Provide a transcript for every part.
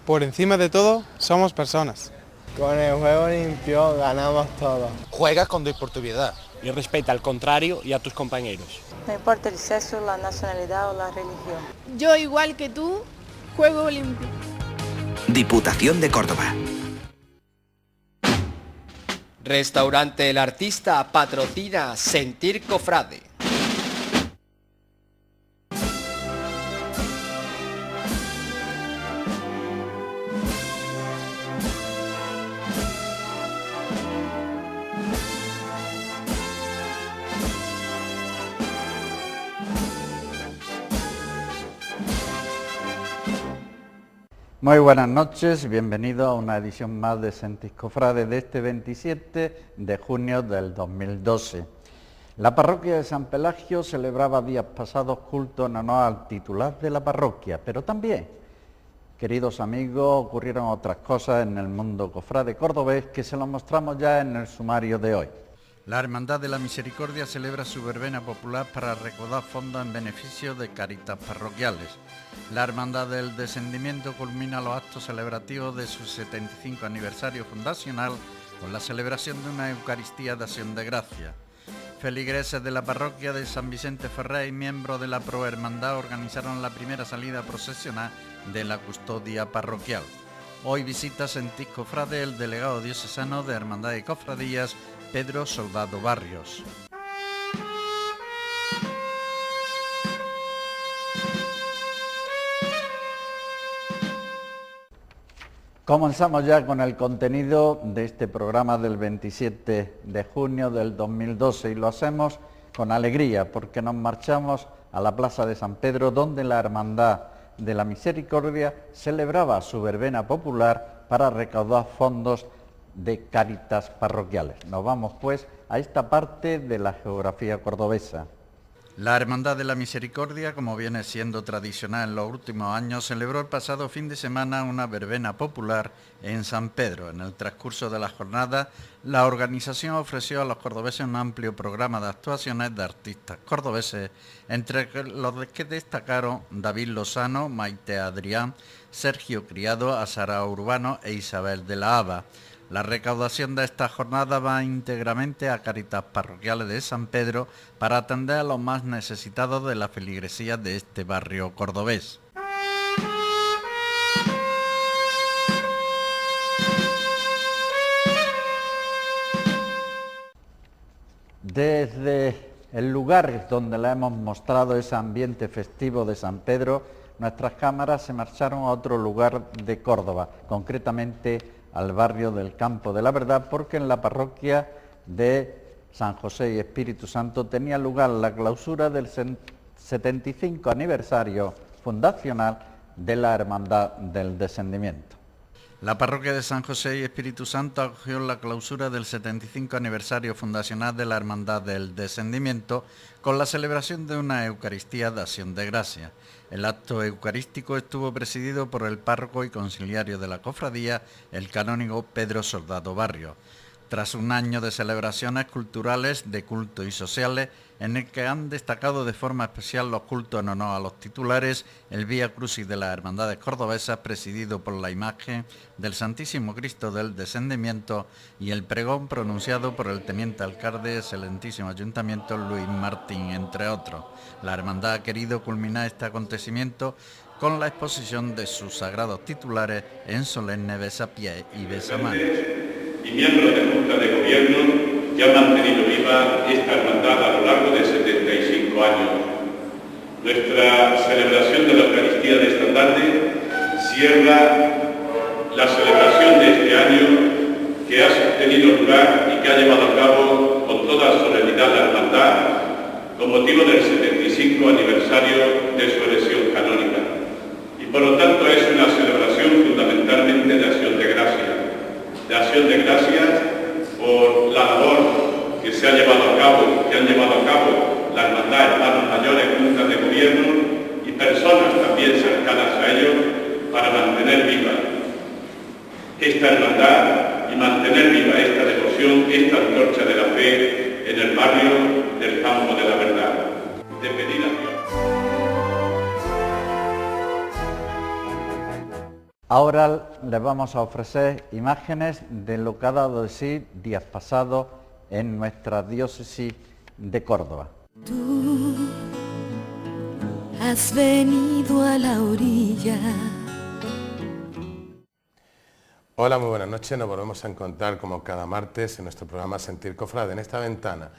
Por encima de todo, somos personas. Con el juego limpio ganamos todo. Juegas con deportividad. Y respeta al contrario y a tus compañeros. No importa el sexo, la nacionalidad o la religión. Yo, igual que tú, juego limpio. Diputación de Córdoba. Restaurante El Artista patrocina Sentir Cofrade. Muy buenas noches, bienvenidos a una edición más de Sentir Cofrade de este 27 de junio del 2012. La parroquia de San Pelagio celebraba días pasados culto en honor al titular de la parroquia, pero también, queridos amigos, ocurrieron otras cosas en el mundo cofrade cordobés que se lo mostramos ya en el sumario de hoy. La Hermandad de la Misericordia celebra su verbena popular para recaudar fondos en beneficio de Cáritas parroquiales. La Hermandad del Descendimiento culmina los actos celebrativos de su 75 aniversario fundacional con la celebración de una Eucaristía de Acción de Gracia. Feligreses de la parroquia de San Vicente Ferrer y miembros de la Prohermandad organizaron la primera salida procesional de la custodia parroquial. Hoy visita Sentir Cofrade el delegado diocesano de Hermandad y Cofradías, Pedro Soldado Barrios. Comenzamos ya con el contenido de este programa del 27 de junio del 2012 y lo hacemos con alegría porque nos marchamos a la Plaza de San Pedro donde la Hermandad de la Misericordia celebraba su verbena popular para recaudar fondos de Cáritas parroquiales. Nos vamos pues a esta parte de la geografía cordobesa. La Hermandad de la Misericordia, como viene siendo tradicional en los últimos años, celebró el pasado fin de semana una verbena popular en San Pedro. En el transcurso de la jornada, la organización ofreció a los cordobeses un amplio programa de actuaciones de artistas cordobeses, entre los que destacaron David Lozano, Maite Adrián, Sergio Criado, Azara Urbano e Isabel de la Haba. La recaudación de esta jornada va íntegramente a Cáritas parroquiales de San Pedro para atender a los más necesitados de la feligresía de este barrio cordobés. Desde el lugar donde le hemos mostrado ese ambiente festivo de San Pedro, nuestras cámaras se marcharon a otro lugar de Córdoba, concretamente al barrio del Campo de la Verdad, porque en la parroquia de San José y Espíritu Santo tenía lugar la clausura del 75 aniversario fundacional de la Hermandad del Descendimiento. La parroquia de San José y Espíritu Santo acogió la clausura del 75 aniversario fundacional de la Hermandad del Descendimiento con la celebración de una Eucaristía de Acción de Gracia. El acto eucarístico estuvo presidido por el párroco y conciliario de la cofradía, el canónigo Pedro Soldado Barrios. Tras un año de celebraciones culturales, de culto y sociales, en el que han destacado de forma especial los cultos en honor a los titulares, el Vía Crucis de las Hermandades Cordobesas, presidido por la imagen del Santísimo Cristo del Descendimiento, y el pregón pronunciado por el teniente alcalde del Excelentísimo Ayuntamiento, Luis Martín, entre otros. La Hermandad ha querido culminar este acontecimiento con la exposición de sus sagrados titulares en solemne besapiés y besamanos. Y miembros de Junta de Gobierno que han mantenido viva esta hermandad a lo largo de 75 años. Nuestra celebración de la Eucaristía de esta tarde cierra la celebración de este año que ha tenido lugar y que ha llevado a cabo con toda solemnidad la hermandad con motivo del 75 aniversario de su elección canónica. Y por lo tanto es una celebración fundamentalmente de acción de gracias por la labor que se ha llevado a cabo, que han llevado a cabo la hermandad, hermanos mayores, juntas de gobierno y personas también cercanas a ellos para mantener viva esta hermandad y mantener viva esta devoción, esta antorcha de la fe en el barrio del Campo de la Verdad. De pedir a Dios. Ahora les vamos a ofrecer imágenes de lo que ha dado de sí días pasados en nuestra diócesis de Córdoba. Tú has venido a la orilla. Hola, muy buenas noches. Nos volvemos a encontrar como cada martes en nuestro programa Sentir Cofrade, en esta ventana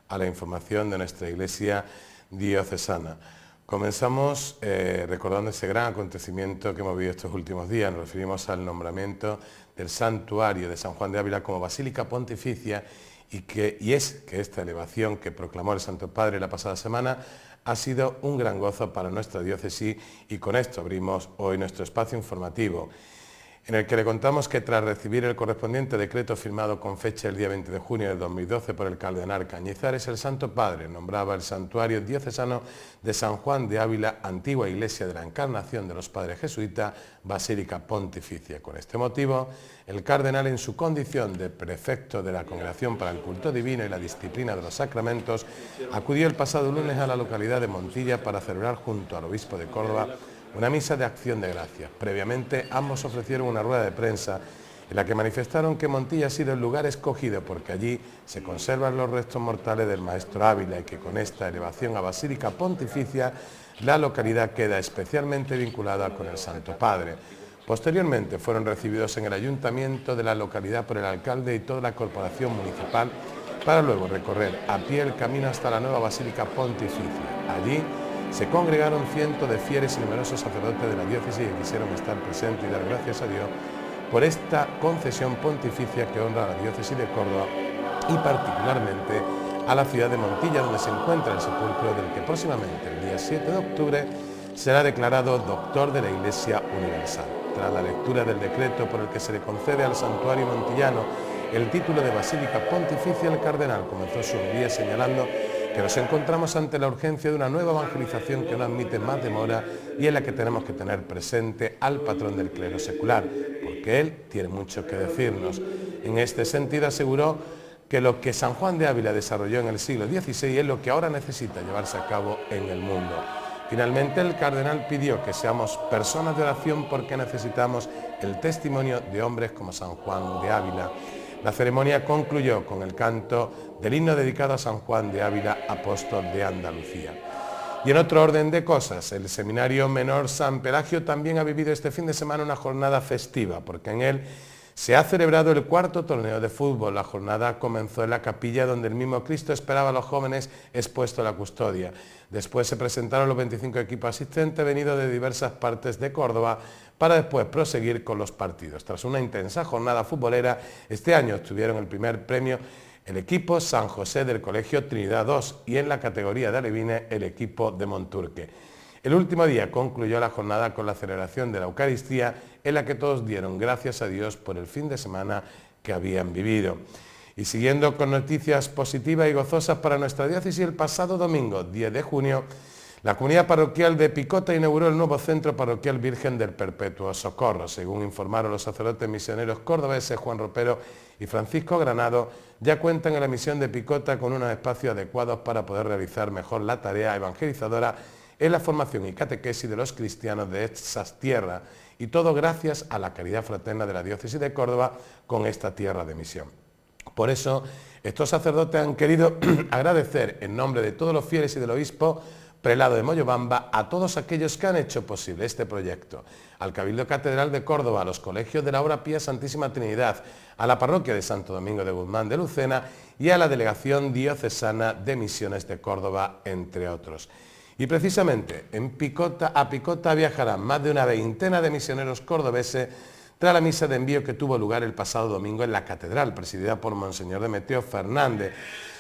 a la información de nuestra Iglesia diocesana. Comenzamos recordando ese gran acontecimiento que hemos vivido estos últimos días. Nos referimos al nombramiento del santuario de San Juan de Ávila como Basílica Pontificia y es que esta elevación que proclamó el Santo Padre la pasada semana ha sido un gran gozo para nuestra diócesis y con esto abrimos hoy nuestro espacio informativo, en el que le contamos que tras recibir el correspondiente decreto firmado con fecha el día 20 de junio de 2012 por el cardenal Cañizares, el Santo Padre nombraba el santuario diocesano de San Juan de Ávila, antigua iglesia de la Encarnación de los Padres Jesuitas, Basílica Pontificia. Con este motivo, el cardenal, en su condición de prefecto de la Congregación para el Culto Divino y la Disciplina de los Sacramentos, acudió el pasado lunes a la localidad de Montilla para celebrar junto al obispo de Córdoba una misa de acción de gracias. Previamente, ambos ofrecieron una rueda de prensa en la que manifestaron que Montilla ha sido el lugar escogido porque allí se conservan los restos mortales del maestro Ávila y que con esta elevación a Basílica Pontificia la localidad queda especialmente vinculada con el Santo Padre. Posteriormente fueron recibidos en el ayuntamiento de la localidad por el alcalde y toda la corporación municipal para luego recorrer a pie el camino hasta la nueva Basílica Pontificia. Allí se congregaron cientos de fieles y numerosos sacerdotes de la diócesis que quisieron estar presentes y dar gracias a Dios por esta concesión pontificia que honra a la diócesis de Córdoba y particularmente a la ciudad de Montilla, donde se encuentra el sepulcro del que próximamente, el día 7 de octubre, será declarado doctor de la Iglesia Universal. Tras la lectura del decreto por el que se le concede al santuario montillano el título de Basílica Pontificia, el cardenal comenzó su día señalando que nos encontramos ante la urgencia de una nueva evangelización que no admite más demora y en la que tenemos que tener presente al patrón del clero secular, porque él tiene mucho que decirnos. En este sentido aseguró que lo que San Juan de Ávila desarrolló en el siglo XVI es lo que ahora necesita llevarse a cabo en el mundo. Finalmente, el cardenal pidió que seamos personas de oración porque necesitamos el testimonio de hombres como San Juan de Ávila. La ceremonia concluyó con el canto del himno dedicado a San Juan de Ávila, apóstol de Andalucía. Y en otro orden de cosas, el Seminario Menor San Pelagio también ha vivido este fin de semana una jornada festiva, porque en él se ha celebrado el cuarto torneo de fútbol. La jornada comenzó en la capilla donde el mismo Cristo esperaba a los jóvenes expuestos a la custodia. Después se presentaron los 25 equipos asistentes venidos de diversas partes de Córdoba para después proseguir con los partidos. Tras una intensa jornada futbolera, este año obtuvieron el primer premio el equipo San José del Colegio Trinidad II y en la categoría de alevines el equipo de Monturque. El último día concluyó la jornada con la celebración de la Eucaristía en la que todos dieron gracias a Dios por el fin de semana que habían vivido. Y siguiendo con noticias positivas y gozosas para nuestra diócesis, el pasado domingo 10 de junio, la comunidad parroquial de Picota inauguró el nuevo Centro Parroquial Virgen del Perpetuo Socorro. Según informaron los sacerdotes misioneros cordobeses Juan Ropero y Francisco Granado, ya cuentan en la misión de Picota con unos espacios adecuados para poder realizar mejor la tarea evangelizadora en la formación y catequesis de los cristianos de esas tierras, y todo gracias a la caridad fraterna de la diócesis de Córdoba con esta tierra de misión. Por eso, estos sacerdotes han querido agradecer en nombre de todos los fieles y del obispo prelado de Moyobamba a todos aquellos que han hecho posible este proyecto, al Cabildo Catedral de Córdoba, a los colegios de la Obra Pía Santísima Trinidad, a la parroquia de Santo Domingo de Guzmán de Lucena y a la Delegación Diocesana de Misiones de Córdoba, entre otros. Y precisamente a Picota viajarán más de una veintena de misioneros cordobeses tras la misa de envío que tuvo lugar el pasado domingo en la catedral, presidida por Monseñor Demetrio Fernández.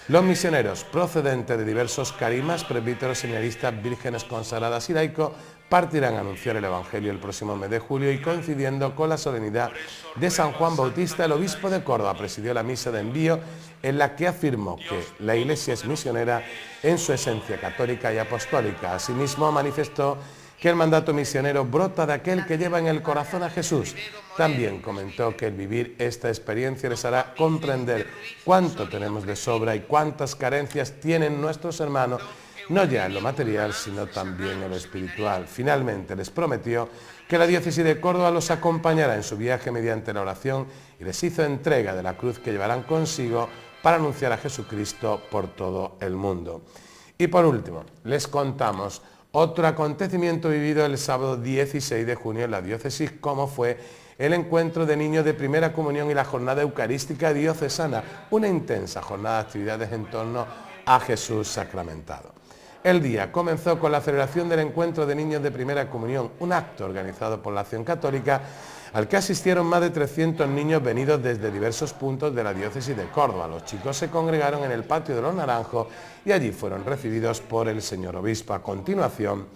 Los misioneros procedentes de diversos carismas, presbíteros, seminaristas, vírgenes consagradas y laicos partirán a anunciar el Evangelio el próximo mes de julio y coincidiendo con la solemnidad de San Juan Bautista, el obispo de Córdoba presidió la misa de envío en la que afirmó que la Iglesia es misionera en su esencia católica y apostólica. Asimismo manifestó que el mandato misionero brota de aquel que lleva en el corazón a Jesús. También comentó que el vivir esta experiencia les hará comprender cuánto tenemos de sobra y cuántas carencias tienen nuestros hermanos no ya en lo material, sino también en lo espiritual. Finalmente les prometió que la diócesis de Córdoba los acompañará en su viaje mediante la oración y les hizo entrega de la cruz que llevarán consigo para anunciar a Jesucristo por todo el mundo. Y por último, les contamos otro acontecimiento vivido el sábado 16 de junio en la diócesis, como fue el encuentro de niños de primera comunión y la jornada eucarística diocesana, una intensa jornada de actividades en torno a Jesús sacramentado. El día comenzó con la celebración del encuentro de niños de primera comunión, un acto organizado por la Acción Católica, al que asistieron más de 300 niños venidos desde diversos puntos de la diócesis de Córdoba. Los chicos se congregaron en el patio de los Naranjos y allí fueron recibidos por el señor obispo. A continuación,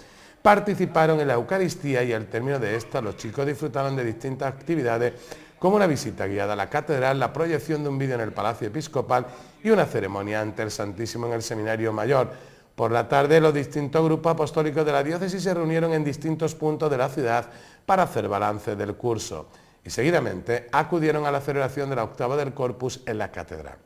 participaron en la Eucaristía y al término de esta los chicos disfrutaron de distintas actividades como una visita guiada a la catedral, la proyección de un vídeo en el Palacio Episcopal y una ceremonia ante el Santísimo en el Seminario Mayor. Por la tarde, los distintos grupos apostólicos de la diócesis se reunieron en distintos puntos de la ciudad para hacer balance del curso y seguidamente acudieron a la celebración de la octava del Corpus en la catedral.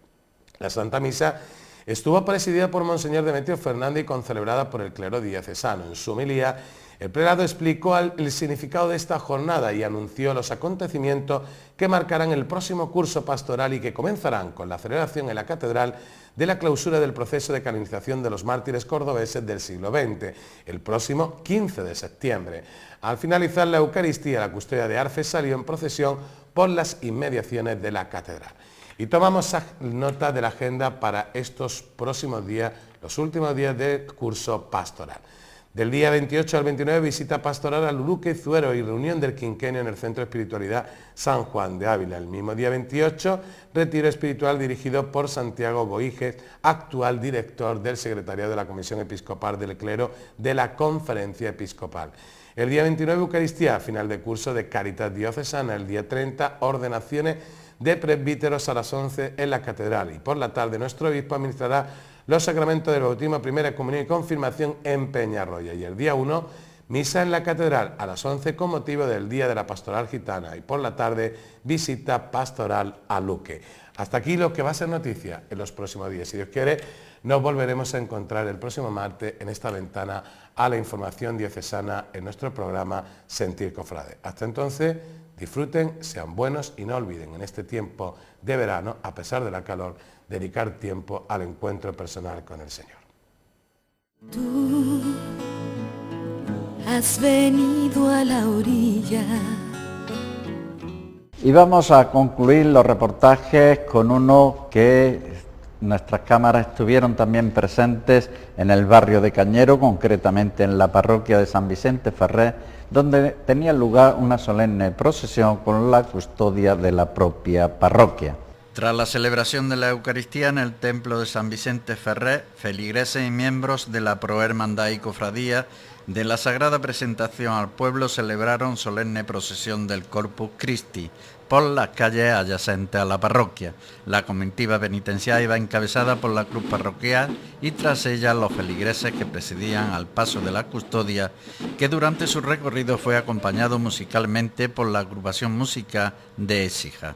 La Santa Misa estuvo presidida por Monseñor Demetrio Fernández y concelebrada por el clero diocesano. En su homilía, el prelado explicó el significado de esta jornada y anunció los acontecimientos que marcarán el próximo curso pastoral y que comenzarán con la celebración en la catedral de la clausura del proceso de canonización de los mártires cordobeses del siglo XX, el próximo 15 de septiembre. Al finalizar la Eucaristía, la custodia de Arces salió en procesión por las inmediaciones de la catedral. Y tomamos nota de la agenda para estos próximos días, los últimos días del curso pastoral. Del día 28 al 29, visita pastoral a Luque y Zuero y reunión del quinquenio en el Centro de Espiritualidad San Juan de Ávila. El mismo día 28, retiro espiritual dirigido por Santiago Boíguez, actual director del Secretariado de la Comisión Episcopal del Clero de la Conferencia Episcopal. El día 29, Eucaristía, final de curso de Caritas Diocesana. El día 30, ordenaciones de presbíteros a las 11 en la catedral. Y por la tarde, nuestro obispo administrará los sacramentos del bautismo, primera comunión y confirmación en Peñarroya. Y el día 1, misa en la catedral a las 11 con motivo del Día de la Pastoral Gitana. Y por la tarde, visita pastoral a Luque. Hasta aquí lo que va a ser noticia en los próximos días. Si Dios quiere, nos volveremos a encontrar el próximo martes en esta ventana a la información diocesana en nuestro programa Sentir Cofrade. Hasta entonces, disfruten, sean buenos y no olviden en este tiempo de verano, a pesar de la calor, dedicar tiempo al encuentro personal con el Señor. Tú has venido a la orilla. Y vamos a concluir los reportajes con uno que nuestras cámaras estuvieron también presentes en el barrio de Cañero, concretamente en la parroquia de San Vicente Ferrer, donde tenía lugar una solemne procesión con la custodia de la propia parroquia. Tras la celebración de la Eucaristía en el templo de San Vicente Ferrer, feligreses y miembros de la Prohermandad y Cofradía de la Sagrada Presentación al Pueblo celebraron solemne procesión del Corpus Christi por las calles adyacentes a la parroquia. La comitiva penitencial iba encabezada por la cruz parroquial y tras ella los feligreses que presidían al paso de la custodia, que durante su recorrido fue acompañado musicalmente por la agrupación Música de Écija.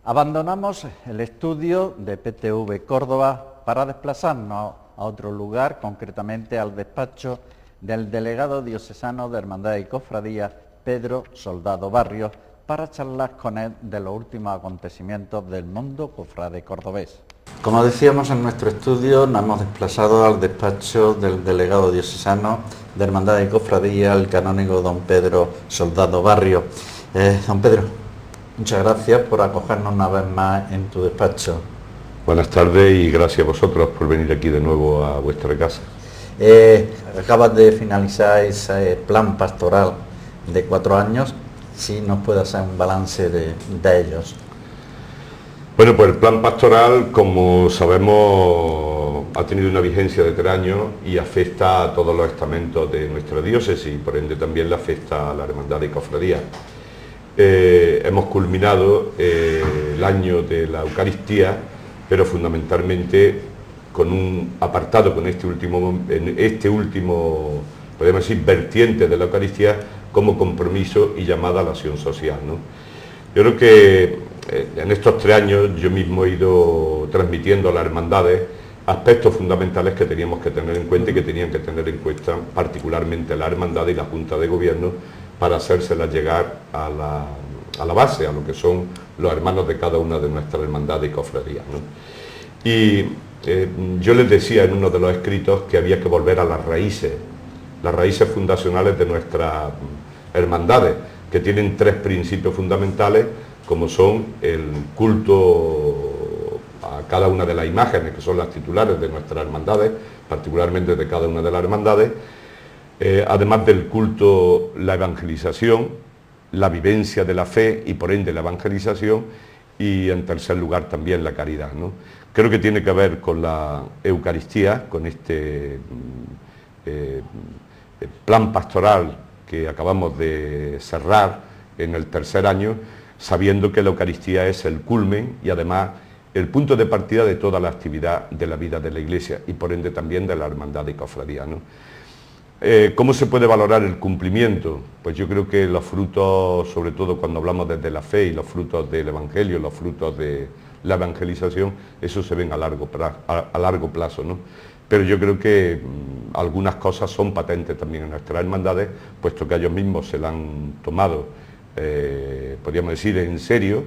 Abandonamos el estudio de PTV Córdoba para desplazarnos a otro lugar, concretamente al despacho del delegado diocesano de Hermandad y Cofradía, Pedro Soldado Barrios, para charlar con él de los últimos acontecimientos del mundo cofrade cordobés. Como decíamos en nuestro estudio, nos hemos desplazado al despacho del delegado diocesano de Hermandad y Cofradía, el canónigo don Pedro Soldado Barrios. Don Pedro, muchas gracias por acogernos una vez más en tu despacho. Buenas tardes y gracias a vosotros por venir aquí de nuevo a vuestra casa. Acabas de finalizar ese plan pastoral de 4 años, si nos puede hacer un balance de ellos. Bueno, pues el plan pastoral, como sabemos, ha tenido una vigencia de 3 años y afecta a todos los estamentos de nuestra diócesis y por ende también le afecta a la Hermandad y Cofradía. Hemos culminado el año de la Eucaristía, pero fundamentalmente con un apartado, con este último, podemos decir, vertiente de la Eucaristía como compromiso y llamada a la acción social, ¿no? Yo creo que en estos 3 años yo mismo he ido transmitiendo a las hermandades aspectos fundamentales que teníamos que tener en cuenta y que tenían que tener en cuenta particularmente la hermandad y la Junta de Gobierno para hacérselas llegar a la base, a lo que son los hermanos de cada una de nuestras hermandades y cofradías, ¿no? Y yo les decía en uno de los escritos que había que volver a las raíces fundacionales de nuestras hermandades, que tienen 3 principios fundamentales, como son el culto a cada una de las imágenes, que son las titulares de nuestras hermandades, particularmente de cada una de las hermandades, además del culto, la evangelización, la vivencia de la fe y por ende la evangelización, y en tercer lugar también la caridad, ¿no? Creo que tiene que ver con la Eucaristía, con este plan pastoral que acabamos de cerrar en el 3er año, sabiendo que la Eucaristía es el culmen y además el punto de partida de toda la actividad de la vida de la Iglesia y por ende también de la hermandad y cofradía, ¿no? ¿Cómo se puede valorar el cumplimiento? Pues yo creo que los frutos, sobre todo cuando hablamos desde la fe y los frutos del Evangelio, los frutos de la evangelización, eso se ven a largo plazo, ¿no? Pero yo creo que algunas cosas son patentes también en nuestras hermandades, puesto que ellos mismos se la han tomado, podríamos decir, en serio,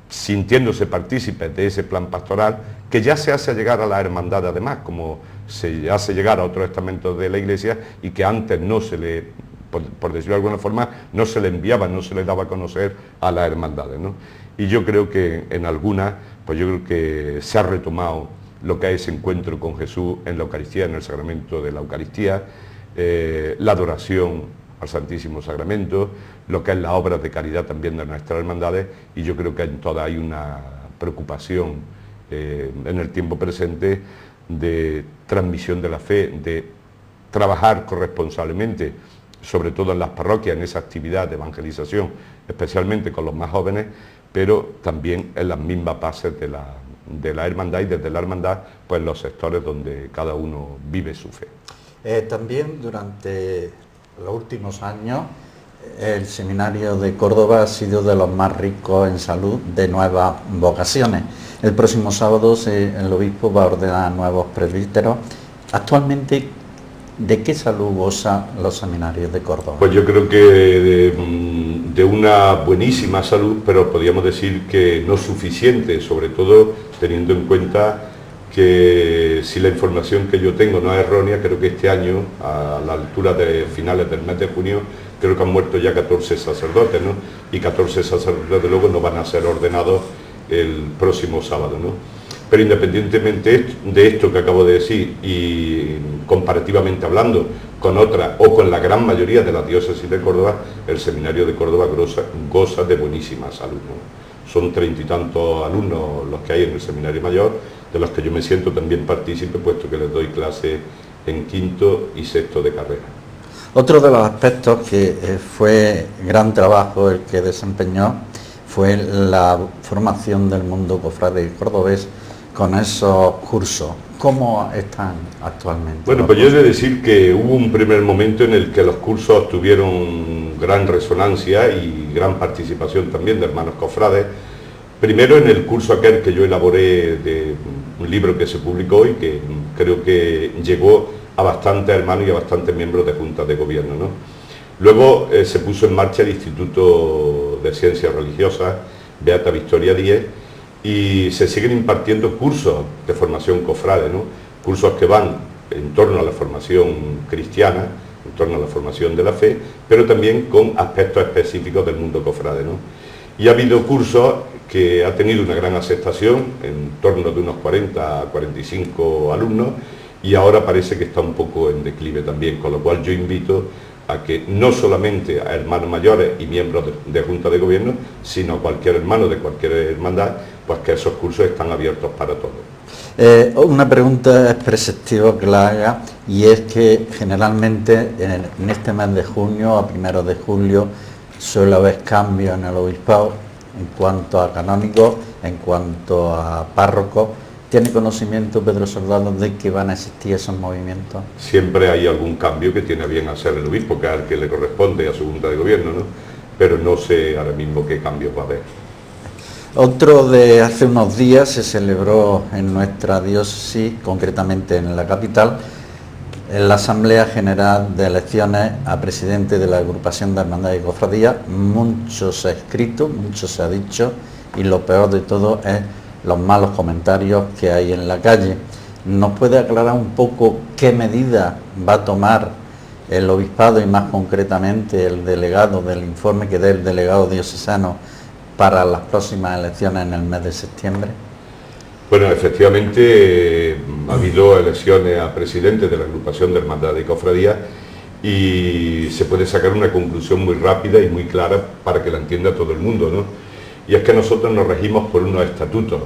sintiéndose partícipes de ese plan pastoral, que ya se hace llegar a la hermandad además, como se hace llegar a otros estamentos de la Iglesia y que antes no se le, por decirlo de alguna forma, no se le enviaba, no se le daba a conocer a las hermandades, ¿no? Y yo creo que en algunas, pues yo creo que se ha retomado lo que es ese encuentro con Jesús en la Eucaristía, en el sacramento de la Eucaristía, la adoración al Santísimo Sacramento, lo que es la obra de caridad también de nuestras hermandades, y yo creo que en todas hay una preocupación en el tiempo presente de transmisión de la fe, de trabajar corresponsablemente, sobre todo en las parroquias, en esa actividad de evangelización, especialmente con los más jóvenes, pero también en las mismas bases de la hermandad y desde la hermandad, pues los sectores donde cada uno vive su fe. También durante los últimos años el Seminario de Córdoba ha sido de los más ricos en salud de nuevas vocaciones. El próximo sábado el obispo va a ordenar nuevos presbíteros. Actualmente, ¿de qué salud gozan los seminarios de Córdoba? Pues yo creo que de una buenísima salud, pero podríamos decir que no suficiente, sobre todo teniendo en cuenta que si la información que yo tengo no es errónea, creo que este año, a la altura de finales del mes de junio, creo que han muerto ya 14 sacerdotes, ¿no? Y 14 sacerdotes luego no van a ser ordenados el próximo sábado, ¿no? Pero independientemente de esto que acabo de decir y comparativamente hablando con otras o con la gran mayoría de las diócesis de Córdoba, el Seminario de Córdoba goza de buenísima salud, ¿no? Son 30 y tantos alumnos los que hay en el Seminario Mayor, de los que yo me siento también partícipe, puesto que les doy clase en 5º y 6º de carrera. Otro de los aspectos que fue gran trabajo el que desempeñó fue la formación del mundo cofrade cordobés con esos cursos. ¿Cómo están actualmente? Bueno, pues yo he de decir que hubo un primer momento en el que los cursos tuvieron gran resonancia y gran participación también de hermanos cofrades, Primero en el curso aquel que yo elaboré de un libro que se publicó y que creo que llegó a bastantes hermanos y a bastantes miembros de juntas de gobierno, ¿no? Luego se puso en marcha el Instituto de Ciencias Religiosas, Beata Victoria Díez, y se siguen impartiendo cursos de formación cofrade, ¿no? Cursos que van en torno a la formación cristiana, en torno a la formación de la fe, pero también con aspectos específicos del mundo cofrade, ¿no? Y ha habido cursos que ha tenido una gran aceptación, en torno de unos 40 a 45 alumnos, y ahora parece que está un poco en declive también, con lo cual yo invito a que no solamente a hermanos mayores y miembros de Junta de Gobierno, sino a cualquier hermano de cualquier hermandad, pues que esos cursos están abiertos para todos. Una pregunta es preceptiva que la haga, y es que generalmente en este mes de junio, a primeros de julio, suele haber cambios en el obispado en cuanto a canónigos, en cuanto a párrocos. ¿Tiene conocimiento Pedro Soldado de que van a existir esos movimientos? Siempre hay algún cambio que tiene a bien hacer el obispo, que es al que le corresponde a su Junta de Gobierno, ¿no? Pero no sé ahora mismo qué cambios va a haber. Otro de hace unos días se celebró en nuestra diócesis, concretamente en la capital, en la Asamblea General de Elecciones a presidente de la agrupación de Hermandades y Cofradías. Mucho se ha escrito, mucho se ha dicho, y lo peor de todo es los malos comentarios que hay en la calle. ¿Nos puede aclarar un poco qué medida va a tomar el obispado y más concretamente el delegado del informe que dé el delegado diocesano para las próximas elecciones en el mes de septiembre? Bueno, efectivamente ha habido elecciones a presidente de la agrupación de Hermandades y Cofradías y se puede sacar una conclusión muy rápida y muy clara para que la entienda todo el mundo, ¿no? Y es que nosotros nos regimos por unos estatutos,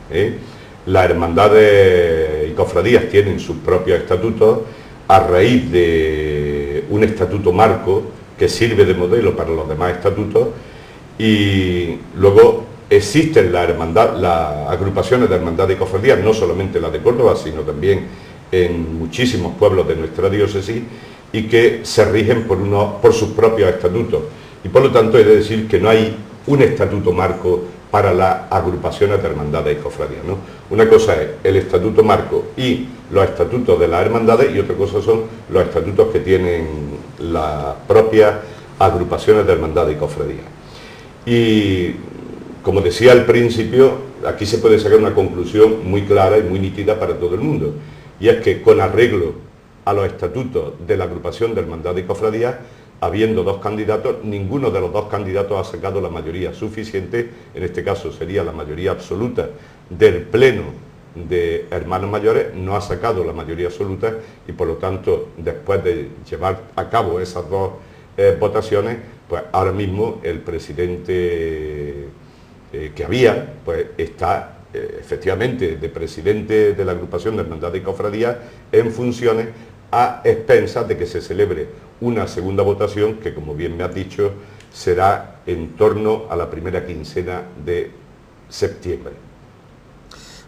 ¿eh? Las hermandades y cofradías tienen sus propios estatutos a raíz de un estatuto marco que sirve de modelo para los demás estatutos, y luego existen las agrupaciones de hermandades y cofradías, no solamente las de Córdoba, sino también en muchísimos pueblos de nuestra diócesis, y que se rigen por sus propios estatutos. Y por lo tanto he de decir que no hay un estatuto marco para las agrupaciones de hermandades y cofradías, ¿no? Una cosa es el estatuto marco y los estatutos de las hermandades, y otra cosa son los estatutos que tienen las propias agrupaciones de hermandades y cofradías. Y como decía al principio, aquí se puede sacar una conclusión muy clara y muy nítida para todo el mundo, y es que con arreglo a los estatutos de la agrupación de hermandades y cofradías, habiendo dos candidatos, ninguno de los dos candidatos ha sacado la mayoría suficiente, en este caso sería la mayoría absoluta del pleno de hermanos mayores, no ha sacado la mayoría absoluta, y por lo tanto, después de llevar a cabo esas dos votaciones, pues ahora mismo el presidente que había, pues está efectivamente de presidente de la agrupación de hermandades y cofradías en funciones, a expensas de que se celebre una segunda votación que, como bien me has dicho, será en torno a la primera quincena de septiembre.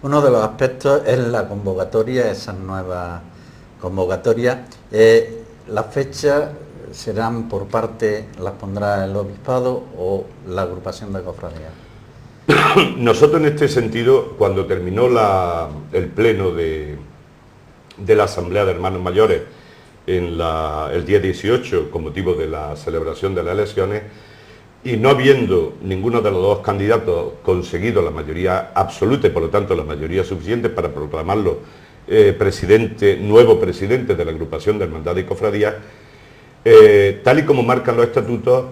Uno de los aspectos es la convocatoria, esas nuevas convocatorias. ¿Las fechas serán por parte, las pondrá el obispado o la agrupación de cofradías? Nosotros en este sentido, cuando terminó el pleno de la Asamblea de Hermanos Mayores el día 18, con motivo de la celebración de las elecciones, y no habiendo ninguno de los dos candidatos conseguido la mayoría absoluta y por lo tanto la mayoría suficiente para proclamarlo nuevo presidente de la agrupación de Hermandades y Cofradías, tal y como marcan los estatutos,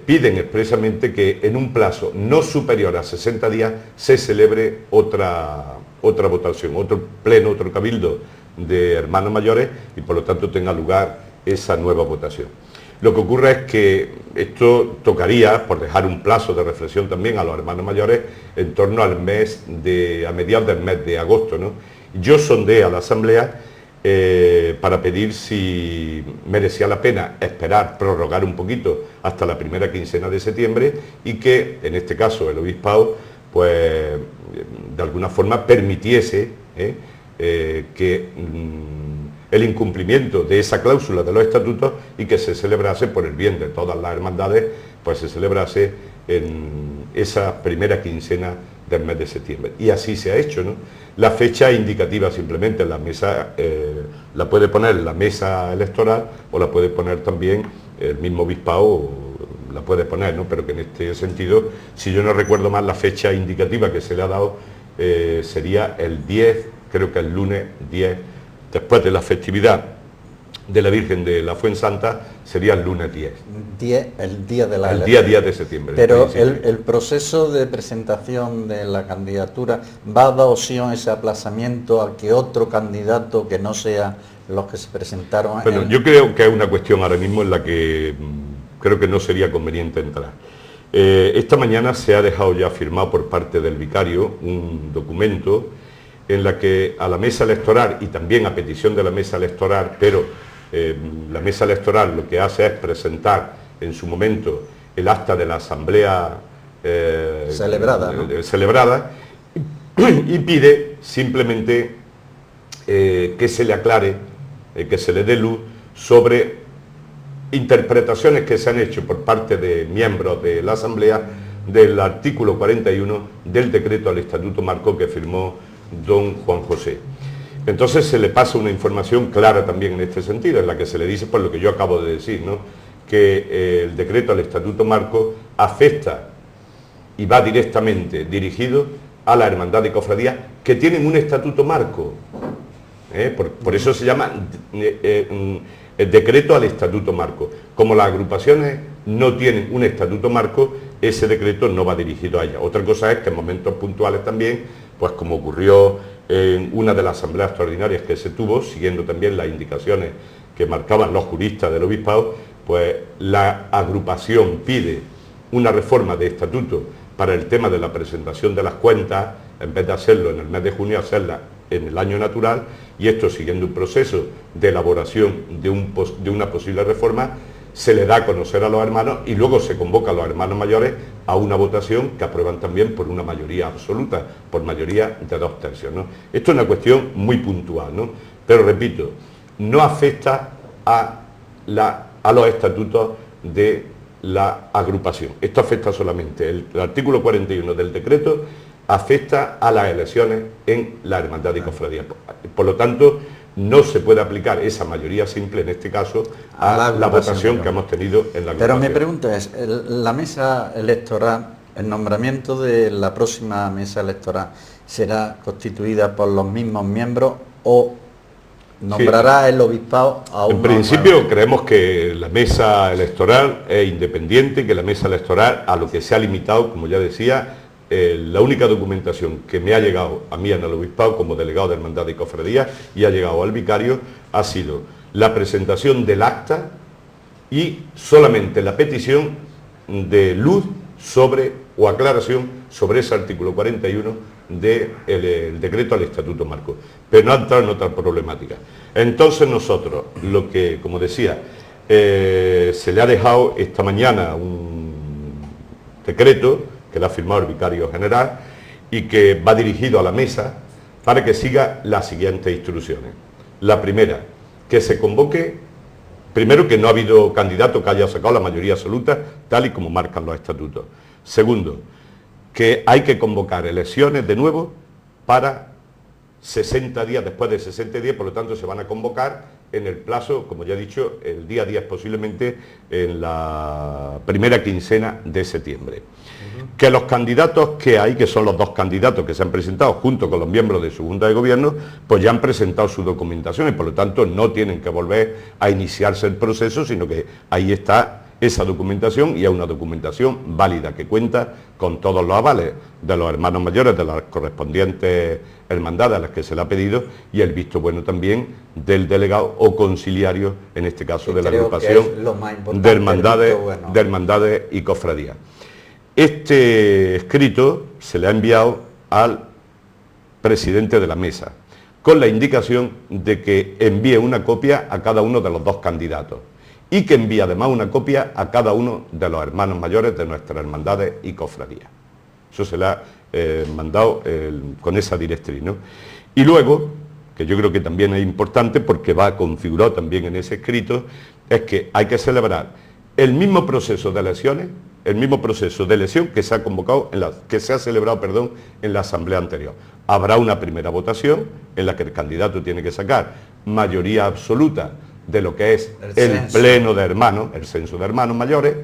piden expresamente que en un plazo no superior a 60 días se celebre otra votación, otro pleno, otro cabildo de hermanos mayores, y por lo tanto tenga lugar esa nueva votación. Lo que ocurre es que esto tocaría, por dejar un plazo de reflexión también a los hermanos mayores, en torno al a mediados del mes de agosto, ¿no? Yo sondeé a la Asamblea para pedir si merecía la pena esperar, prorrogar un poquito hasta la primera quincena de septiembre, y que en este caso el obispado pues de alguna forma permitiese que el incumplimiento de esa cláusula de los estatutos, y que se celebrase, por el bien de todas las hermandades, pues se celebrase en esa primera quincena del mes de septiembre. Y así se ha hecho, ¿no? La fecha indicativa simplemente en la mesa, la puede poner la mesa electoral o la puede poner también el mismo obispado, la puede poner, ¿no? Pero que en este sentido, si yo no recuerdo mal, la fecha indicativa que se le ha dado sería el 10, creo que el lunes 10, después de la festividad de la Virgen de la Fuensanta, sería el lunes 10. El día de la el elección. día 10 de septiembre. Pero el proceso de presentación de la candidatura va a dar opción a ese aplazamiento a que otro candidato que no sea los que se presentaron. Bueno, yo creo que es una cuestión ahora mismo en la que creo que no sería conveniente entrar. Esta mañana se ha dejado ya firmado por parte del vicario un documento en la que a la mesa electoral y también a petición de la mesa electoral, pero la mesa electoral lo que hace es presentar en su momento el acta de la asamblea celebrada, ¿no? Celebrada y pide simplemente que se le aclare, que se le dé luz sobre interpretaciones que se han hecho por parte de miembros de la asamblea del artículo 41 del decreto al Estatuto Marco que firmó don Juan José. Entonces se le pasa una información clara también en este sentido, en la que se le dice, por lo que yo acabo de decir, ¿no?, que el decreto al Estatuto Marco afecta y va directamente dirigido a la hermandad de cofradías que tienen un Estatuto Marco. Por eso se llama el decreto al Estatuto Marco. Como las agrupaciones no tienen un Estatuto Marco, ese decreto no va dirigido a ellas. Otra cosa es que en momentos puntuales también, pues como ocurrió en una de las asambleas extraordinarias que se tuvo, siguiendo también las indicaciones que marcaban los juristas del obispado, pues la agrupación pide una reforma de estatuto para el tema de la presentación de las cuentas, en vez de hacerlo en el mes de junio, hacerla en el año natural, y esto siguiendo un proceso de elaboración de una posible reforma, se le da a conocer a los hermanos y luego se convoca a los hermanos mayores a una votación que aprueban también por una mayoría absoluta, por mayoría de 2/3, ¿no? Esto es una cuestión muy puntual, ¿no? Pero repito, no afecta a los estatutos de la agrupación. Esto afecta solamente, el artículo 41 del decreto afecta a las elecciones en la hermandad y cofradía. Por lo tanto, no se puede aplicar esa mayoría simple, en este caso, a la votación que hemos tenido en la agrupación. Pero mi pregunta es, la mesa electoral, el nombramiento de la próxima mesa electoral, ¿será constituida por los mismos miembros o nombrará el obispado a un? En principio creemos que la mesa electoral es independiente, que la mesa electoral, a lo que se ha limitado, como ya decía, la única documentación que me ha llegado a mí en el obispado como delegado de Hermandad y Cofradía y ha llegado al vicario ha sido la presentación del acta y solamente la petición de luz sobre o aclaración sobre ese artículo 41 del decreto al Estatuto Marco, pero no ha entrado en otra problemática. Entonces nosotros, lo que, como decía, se le ha dejado esta mañana un decreto que le ha firmado el vicario general y que va dirigido a la mesa para que siga las siguientes instrucciones. La primera, que se convoque, primero, que no ha habido candidato que haya sacado la mayoría absoluta, tal y como marcan los estatutos. Segundo, que hay que convocar elecciones de nuevo para 60 días, después de 60 días, por lo tanto se van a convocar en el plazo, como ya he dicho, el día 10 posiblemente en la primera quincena de septiembre. Que los candidatos que hay, que son los dos candidatos que se han presentado junto con los miembros de su Junta de Gobierno, pues ya han presentado su documentación y por lo tanto no tienen que volver a iniciarse el proceso, sino que ahí está esa documentación y es una documentación válida que cuenta con todos los avales de los hermanos mayores, de las correspondientes hermandades a las que se le ha pedido y el visto bueno también del delegado o conciliario, en este caso de la agrupación de hermandades y cofradías. Este escrito se le ha enviado al presidente de la mesa, con la indicación de que envíe una copia a cada uno de los dos candidatos y que envíe además una copia a cada uno de los hermanos mayores de nuestras hermandades y cofradías. Eso se le ha mandado con esa directriz, ¿no? Y luego, que yo creo que también es importante porque va configurado también en ese escrito, es que hay que celebrar el mismo proceso de elecciones el mismo proceso de elección que se ha convocado, que se ha celebrado, en la asamblea anterior. Habrá una primera votación en la que el candidato tiene que sacar mayoría absoluta de lo que es el pleno de hermanos, el censo de hermanos mayores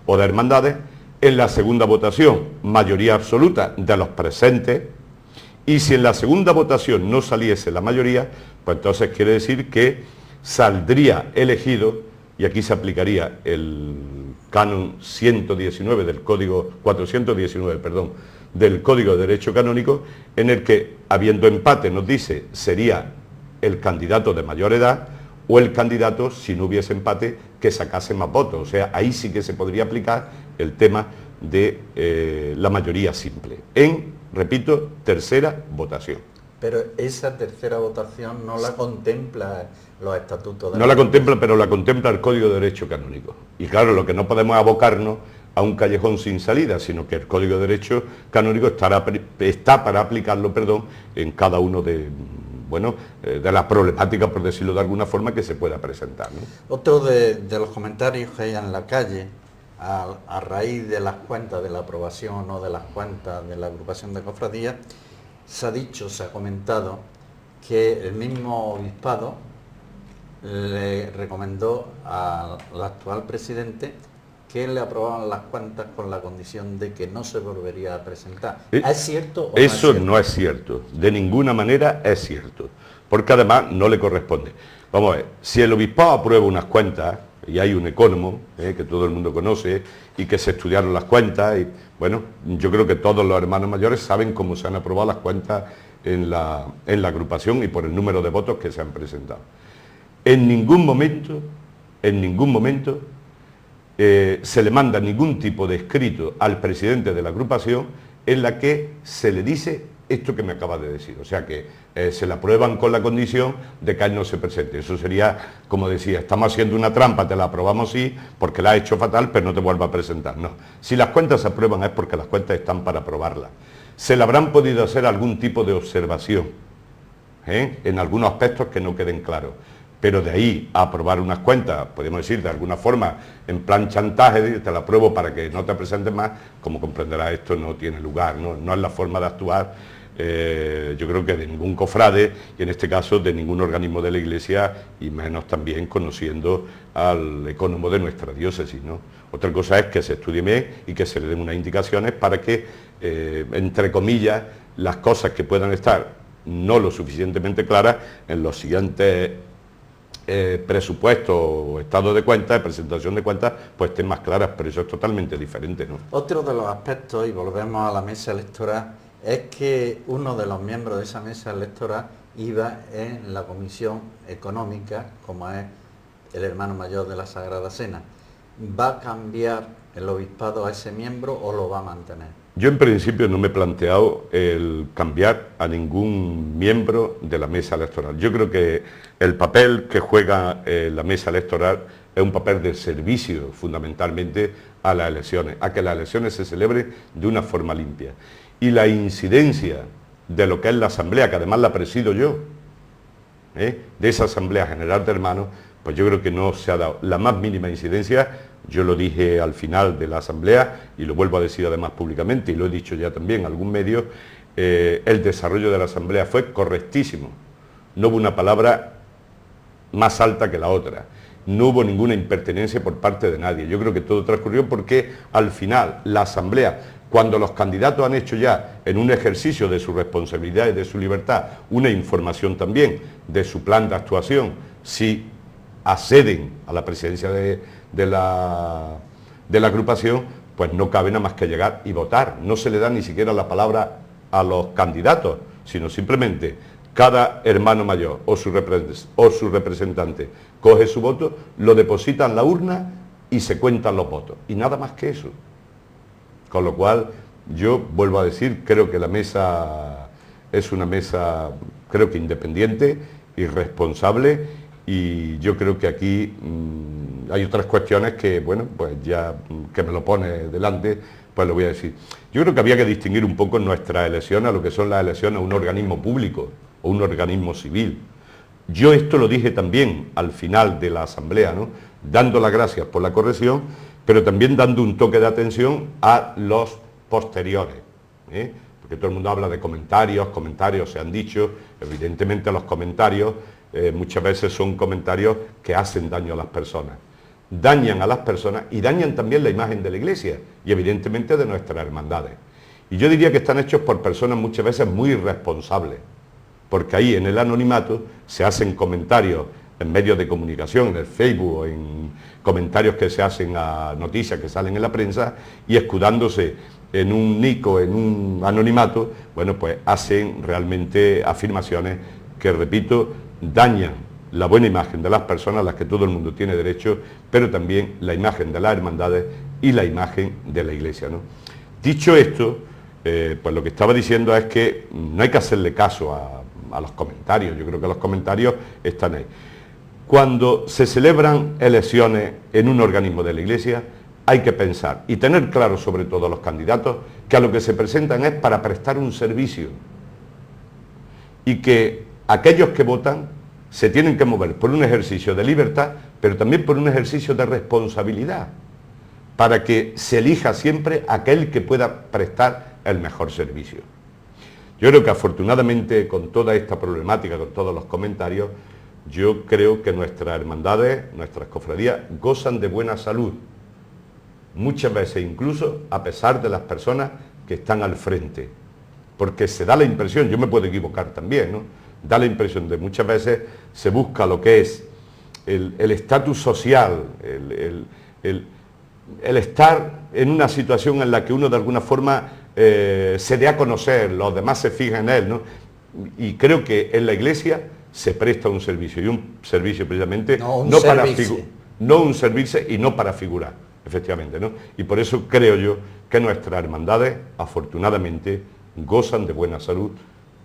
o de hermandades. En la segunda votación, mayoría absoluta de los presentes, y si en la segunda votación no saliese la mayoría, pues entonces quiere decir que saldría elegido, y aquí se aplicaría el canon 119 del Código, 419, perdón, del Código de Derecho Canónico, en el que, habiendo empate, nos dice, sería el candidato de mayor edad, o el candidato, si no hubiese empate, que sacase más votos. O sea, ahí sí que se podría aplicar el tema de la mayoría simple. En, repito, tercera votación. Pero esa tercera votación no la contempla los estatutos de No la contempla, pero la contempla el Código de Derecho Canónico. Y claro, lo que no podemos abocarnos a un callejón sin salida, sino que el Código de Derecho Canónico está para aplicarlo, en cada uno de las problemáticas, por decirlo de alguna forma, que se pueda presentar, ¿no? Otro de los comentarios que hay en la calle, a raíz de las cuentas, de la aprobación o no de las cuentas de la agrupación de cofradías, se ha comentado que el mismo obispado le recomendó al actual presidente que le aprobaban las cuentas con la condición de que no se volvería a presentar. ¿Es cierto o eso no es cierto? No es cierto, de ninguna manera es cierto, porque además no le corresponde. Vamos a ver, si el obispado aprueba unas cuentas, y hay un ecónomo que todo el mundo conoce y que se estudiaron las cuentas, y bueno, yo creo que todos los hermanos mayores saben cómo se han aprobado las cuentas en la agrupación y por el número de votos que se han presentado. En ningún momento se le manda ningún tipo de escrito al presidente de la agrupación en la que se le dice esto que me acaba de decir, o sea que se le aprueban con la condición de que él no se presente. Eso sería, como decía, estamos haciendo una trampa, te la aprobamos sí, porque la has hecho fatal, pero no te vuelva a presentar. No, si las cuentas se aprueban es porque las cuentas están para aprobarlas. Se le habrán podido hacer algún tipo de observación, en algunos aspectos que no queden claros. Pero de ahí a aprobar unas cuentas, podemos decir de alguna forma, en plan chantaje, te la apruebo para que no te presentes más, como comprenderás, esto no tiene lugar, no es la forma de actuar, yo creo que de ningún cofrade, y en este caso de ningún organismo de la Iglesia, y menos también conociendo al ecónomo de nuestra diócesis, ¿no? Otra cosa es que se estudie bien y que se le den unas indicaciones para que, entre comillas, las cosas que puedan estar no lo suficientemente claras en los siguientes presupuesto o estado de cuentas, de presentación de cuentas, pues estén más claras, pero eso es totalmente diferente, ¿no? Otro de los aspectos, y volvemos a la mesa electoral, es que uno de los miembros de esa mesa electoral iba en la comisión económica, como es el hermano mayor de la Sagrada Cena. ¿Va a cambiar el obispado a ese miembro o lo va a mantener? Yo en principio no me he planteado el cambiar a ningún miembro de la mesa electoral. Yo creo que el papel que juega la mesa electoral es un papel de servicio fundamentalmente a las elecciones, a que las elecciones se celebren de una forma limpia. Y la incidencia de lo que es la asamblea, que además la presido yo, de esa asamblea general de hermanos, pues yo creo que no se ha dado la más mínima incidencia. Yo lo dije al final de la asamblea y lo vuelvo a decir además públicamente y lo he dicho ya también en algún medio, el desarrollo de la asamblea fue correctísimo. No hubo una palabra más alta que la otra, no hubo ninguna impertinencia por parte de nadie. Yo creo que todo transcurrió porque al final la asamblea, cuando los candidatos han hecho ya en un ejercicio de su responsabilidad y de su libertad una información también de su plan de actuación, si acceden a la presidencia de la agrupación, pues no cabe nada más que llegar y votar. No se le da ni siquiera la palabra a los candidatos, sino simplemente cada hermano mayor o su representante coge su voto, lo deposita en la urna y se cuentan los votos. Y nada más que eso. Con lo cual, yo vuelvo a decir, creo que la mesa es una mesa, creo que independiente y responsable, y yo creo que aquí hay otras cuestiones que, bueno, pues ya que me lo pone delante, pues lo voy a decir. Yo creo que había que distinguir un poco nuestras elecciones a lo que son las elecciones a un organismo público o un organismo civil. Yo esto lo dije también al final de la asamblea, ¿no? Dando las gracias por la corrección, pero también dando un toque de atención a los posteriores, porque todo el mundo habla de comentarios se han dicho, evidentemente los comentarios muchas veces son comentarios que hacen daño a las personas. Dañan a las personas y dañan también la imagen de la Iglesia y evidentemente de nuestras hermandades. Y yo diría que están hechos por personas muchas veces muy irresponsables, porque ahí en el anonimato se hacen comentarios en medios de comunicación, en el Facebook o en comentarios que se hacen a noticias que salen en la prensa y escudándose en un nico, en un anonimato, bueno, pues hacen realmente afirmaciones que, repito, dañan la buena imagen de las personas a las que todo el mundo tiene derecho, pero también la imagen de las hermandades y la imagen de la Iglesia, ¿no? Dicho esto, pues lo que estaba diciendo es que no hay que hacerle caso a los comentarios. Yo creo que los comentarios están ahí. Cuando se celebran elecciones en un organismo de la Iglesia, hay que pensar y tener claro, sobre todo los candidatos, que a lo que se presentan es para prestar un servicio y que aquellos que votan se tienen que mover por un ejercicio de libertad, pero también por un ejercicio de responsabilidad, para que se elija siempre aquel que pueda prestar el mejor servicio. Yo creo que afortunadamente con toda esta problemática, con todos los comentarios, yo creo que nuestras hermandades, nuestras cofradías gozan de buena salud, muchas veces incluso a pesar de las personas que están al frente, porque se da la impresión, yo me puedo equivocar también, ¿no? Da la impresión de muchas veces se busca lo que es el estatus social, el estar en una situación en la que uno de alguna forma se dé a conocer, los demás se fijan en él, ¿no? Y creo que en la Iglesia se presta un servicio, y un servicio precisamente no un servirse y no para figurar, efectivamente, ¿no? Y por eso creo yo que nuestras hermandades, afortunadamente, gozan de buena salud,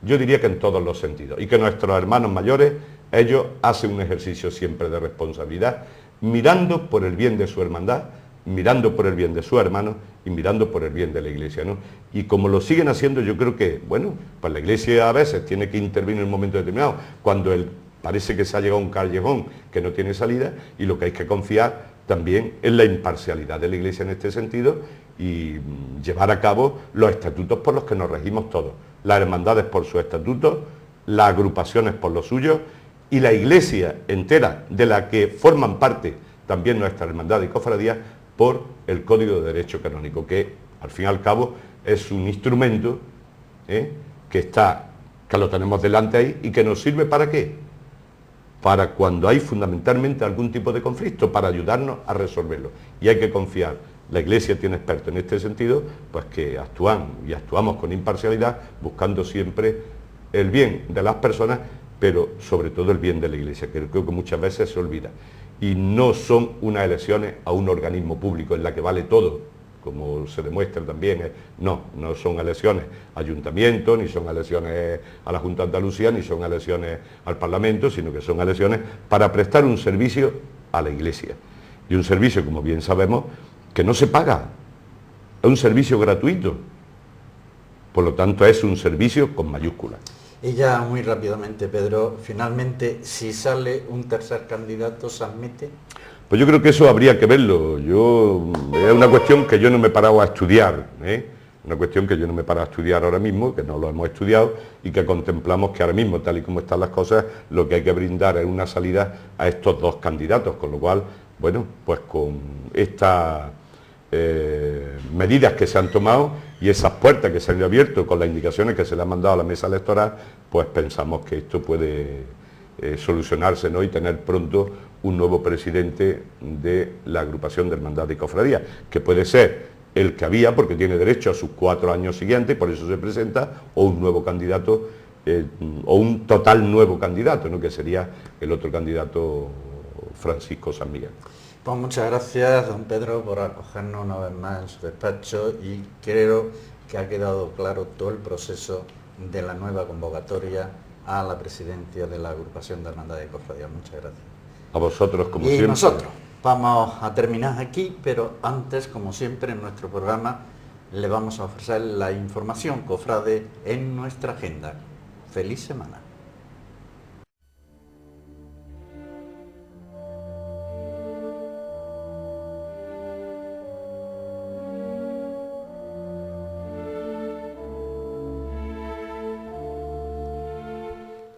yo diría que en todos los sentidos, y que nuestros hermanos mayores, ellos hacen un ejercicio siempre de responsabilidad, mirando por el bien de su hermandad, mirando por el bien de sus hermanos y mirando por el bien de la Iglesia, ¿no? Y como lo siguen haciendo, yo creo que, bueno, pues la Iglesia a veces tiene que intervenir en un momento determinado, cuando parece que se ha llegado a un callejón que no tiene salida, y lo que hay que confiar también es la imparcialidad de la Iglesia en este sentido y llevar a cabo los estatutos por los que nos regimos todos. Las hermandades por sus estatutos, las agrupaciones por los suyos y la Iglesia entera, de la que forman parte también nuestras hermandades y cofradías, por el Código de Derecho Canónico, que al fin y al cabo es un instrumento que lo tenemos delante ahí y que nos sirve ¿para qué? Para cuando hay fundamentalmente algún tipo de conflicto, para ayudarnos a resolverlo. Y hay que confiar. La Iglesia tiene expertos en este sentido, pues que actúan y actuamos con imparcialidad, buscando siempre el bien de las personas, pero sobre todo el bien de la Iglesia, que creo que muchas veces se olvida. Y no son unas elecciones a un organismo público en la que vale todo, como se demuestra también. No son elecciones a ayuntamiento, ni son elecciones a la Junta de Andalucía, ni son elecciones al Parlamento, sino que son elecciones para prestar un servicio a la Iglesia. Y un servicio, como bien sabemos, que no se paga, es un servicio gratuito, por lo tanto es un servicio con mayúsculas. Y ya muy rápidamente, Pedro, finalmente, si sale un tercer candidato, ¿se admite? Pues yo creo que eso habría que verlo. Es una cuestión que yo no me he parado a estudiar, una cuestión que yo no me he parado a estudiar ahora mismo, que no lo hemos estudiado y que contemplamos que ahora mismo, tal y como están las cosas, lo que hay que brindar es una salida a estos dos candidatos, con lo cual, bueno, pues con estas medidas que se han tomado y esas puertas que se han abierto con las indicaciones que se le han mandado a la mesa electoral, pues pensamos que esto puede solucionarse, ¿no? Y tener pronto un nuevo presidente de la agrupación de hermandad y cofradía, que puede ser el que había, porque tiene derecho a sus 4 años siguientes, por eso se presenta, o un nuevo candidato, o un total nuevo candidato, ¿no? Que sería el otro candidato, Francisco San Miguel. Pues muchas gracias, don Pedro, por acogernos una vez más en su despacho, y creo que ha quedado claro todo el proceso de la nueva convocatoria a la presidencia de la agrupación de hermandad y cofradía. Muchas gracias. A vosotros, como siempre. Y nosotros vamos a terminar aquí, pero antes, como siempre, en nuestro programa le vamos a ofrecer la información cofrade en nuestra agenda. ¡Feliz semana!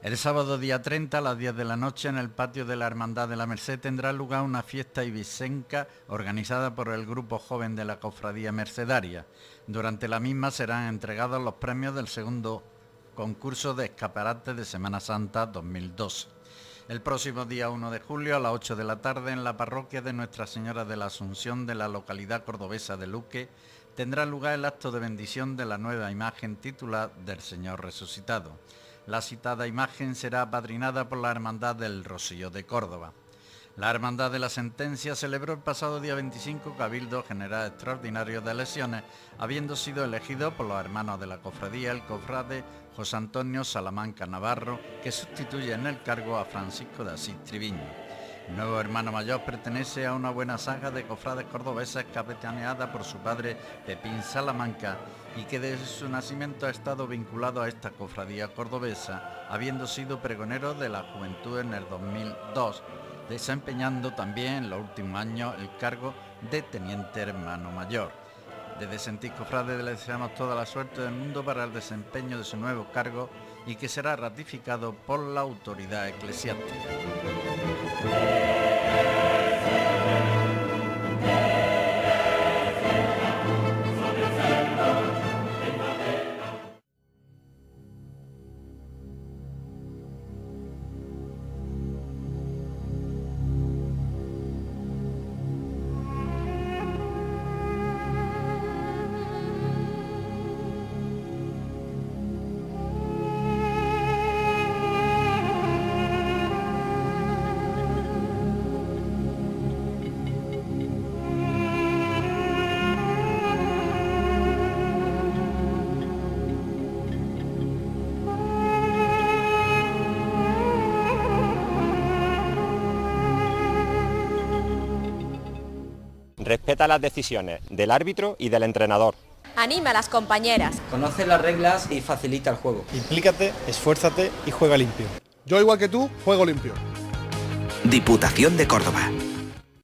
El sábado día 30 a las 10 de la noche en el patio de la Hermandad de la Merced tendrá lugar una fiesta ibicenca organizada por el grupo joven de la Cofradía Mercedaria. Durante la misma serán entregados los premios del segundo concurso de escaparate de Semana Santa 2012. El próximo día 1 de julio a las 8 de la tarde en la parroquia de Nuestra Señora de la Asunción de la localidad cordobesa de Luque tendrá lugar el acto de bendición de la nueva imagen titular del Señor Resucitado. La citada imagen será apadrinada por la Hermandad del Rocío de Córdoba. La Hermandad de la Sentencia celebró el pasado día 25 Cabildo General Extraordinario de Elecciones, habiendo sido elegido por los hermanos de la cofradía el cofrade José Antonio Salamanca Navarro, que sustituye en el cargo a Francisco de Asís Triviño. El nuevo hermano mayor pertenece a una buena saga de cofrades cordobeses capitaneada por su padre Pepín Salamanca y que desde su nacimiento ha estado vinculado a esta cofradía cordobesa, habiendo sido pregonero de la juventud en el 2002, desempeñando también en los últimos años el cargo de teniente hermano mayor. Desde Sentir Cofrade le deseamos toda la suerte del mundo para el desempeño de su nuevo cargo y que será ratificado por la autoridad eclesiástica. Respeta las decisiones del árbitro y del entrenador. Anima a las compañeras. Conoce las reglas y facilita el juego. Implícate, esfuérzate y juega limpio. Yo igual que tú, juego limpio. Diputación de Córdoba.